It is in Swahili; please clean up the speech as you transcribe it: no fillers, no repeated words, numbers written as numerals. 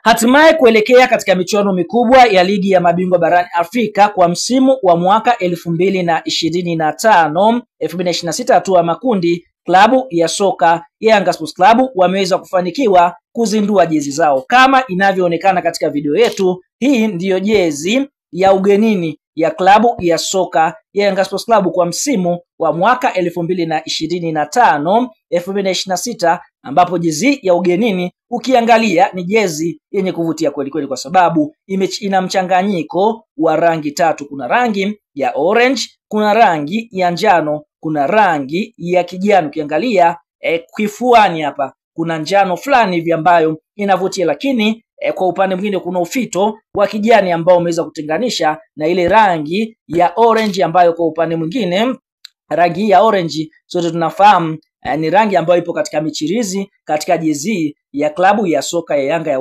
Hatimaye kuelekea katika michuano mikubwa ya ligi ya mabingwa barani Afrika kwa msimu wa mwaka 2025-2026 hatua ya makundi, klabu ya soka ya Yanga Sports Club wameweza kufanikiwa kuzindua jezi zao. Kama inavyoonekana katika video yetu, hii ndiyo jezi ya ugenini ya klabu ya soka ya Yanga Sports Club kwa msimu wa mwaka 2025-2026, ambapo jezi ya ugenini ukiangalia ni jezi yenye kuvutia kweli kweli, kwa sababu ina mchanganyiko wa rangi tatu. Kuna rangi ya orange, kuna rangi ya njano, kuna rangi ya kijani. Ukiangalia kifuani hapa kuna njano fulani hivi ambayo inavutia, lakini kwa upande mwingine kuna ufito wa kijani ambao umeweza kutenganisha na ile rangi ya orange, ambayo kwa upande mwingine rangi ya orange sote tunafahamu ni rangi ambayo ipo katika michirizi katika jezi ya klabu ya soka ya Yanga ya